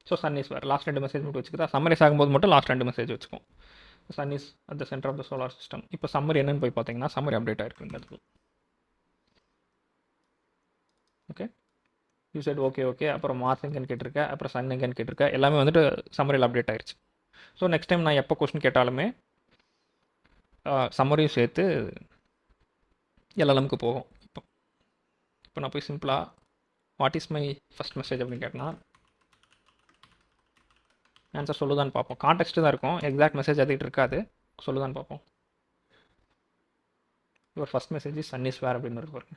So sun is where last 2 message மட்டும் வச்சுக்கிறா. Summarise ஆகும்போது மட்டும் லாஸ்ட் 2 மெசேஜ் வச்சுக்கும். Sun is at the centre of the solar system. இப்போ சம்மரி என்னன்னு போய் பார்த்தீங்கன்னா சம்மரி அப்டேட் ஆயிருக்கு இந்த இடத்துல. Okay, you said okay. அப்புறம் மார்ஸ் எங்கன்னு கேட்டிருக்கேன், அப்புறம் சன் எங்கன்னு கேட்டிருக்கேன். எல்லாமே வந்துட்டு சம்மரியில் அப்டேட் ஆயிடுச்சு. ஸோ நெக்ஸ்ட் டைம் நான் எப்போ கொஸ்டின் கேட்டாலுமே சம்மரியும் சேர்த்து எல்எல்எம்க்கு போகும். இப்போ நான் போய் சிம்பிளாக what is my first message அப்படின்னு கேட்டேன்னா ஆன்சர் சொல்லுதான்னு பார்ப்போம். கான்டெக்ஸ்ட்டு தான் இருக்கும், எக்ஸாக்ட் மெசேஜ் அதுக்கிட்டு இருக்காது. சொல்லுதான்னு பார்ப்போம். Your first message is sun is where அப்படின்னு இருக்கு.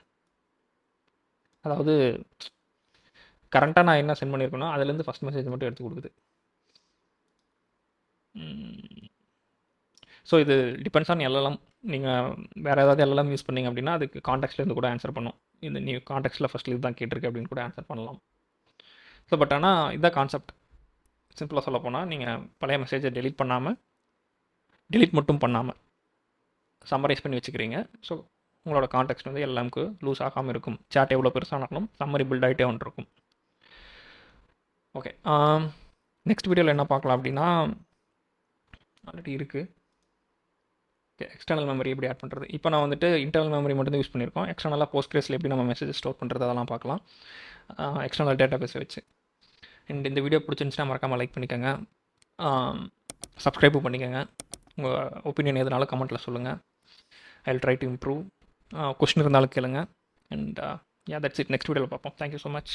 அதாவது கரண்ட்டாக நான் என்ன சென்ட் பண்ணியிருக்கேனோ அதுலேருந்து ஃபஸ்ட் மெசேஜ் மட்டும் எடுத்து கொடுக்குது. ஸோ இது டிபெண்ட்ஸ் ஆன் எல்எல்எம். நீங்கள் வேறு ஏதாவது எல்எல்எம் யூஸ் பண்ணிங்க அப்படின்னா அதுக்கு கான்டெக்ட்லேருந்து கூட ஆன்சர் பண்ணும். இந்த நீ கான்டெக்ட்டில் ஃபஸ்ட்டில் இதுதான் கேட்டிருக்கு அப்படின்னு கூட ஆன்சர் பண்ணலாம். ஸோ பட் ஆனால் இதுதான் கான்செப்ட். சிம்பிளாக சொல்ல போனால் நீங்கள் பழைய மெசேஜை டெலிட் மட்டும் பண்ணாமல் சம்மரைஸ் பண்ணி வச்சுக்கிறீங்க. ஸோ உங்களோட கான்டெக்ட் வந்து எல்எம்க்கு லூஸ் ஆகாமல் இருக்கும். சாட் எவ்வளோ பெருசானாலும் சம்மரி பில்ட் ஆகிட்டே வந்துருக்கும். ஓகே, நெக்ஸ்ட் வீடியோவில் என்ன பார்க்கலாம் அப்படின்னா ஆல்ரெடி இருக்குது. ஓகே, எக்ஸ்டர்னல் மெமரி எப்படி ஆட் பண்ணுறது. இப்போ நான் வந்துட்டு இன்டர்னல் மெமரி மட்டும் தான் யூஸ் பண்ணியிருக்கோம். எக்ஸ்டர்னலாக போஸ்ட்கிரஸில் எப்படி நம்ம மெசேஜ் ஸ்டோர் பண்ணுறது அதெல்லாம் பார்க்கலாம் எக்ஸ்டர்னல் டேட்டா பேஸை வச்சு. அண்ட் இந்த வீடியோ பிடிச்சிருந்துச்சுன்னா மறக்காமல் லைக் பண்ணிக்கோங்க, சப்ஸ்கிரைபும் பண்ணிக்கோங்க. உங்கள் ஒப்பீனியன் எதுனாலும் கமெண்ட்டில் சொல்லுங்கள். I will try to improve. Question இருந்தாலும் கேளுங்க. And yeah that's it. Next வீடியோவில் பார்ப்போம். Thank you so much.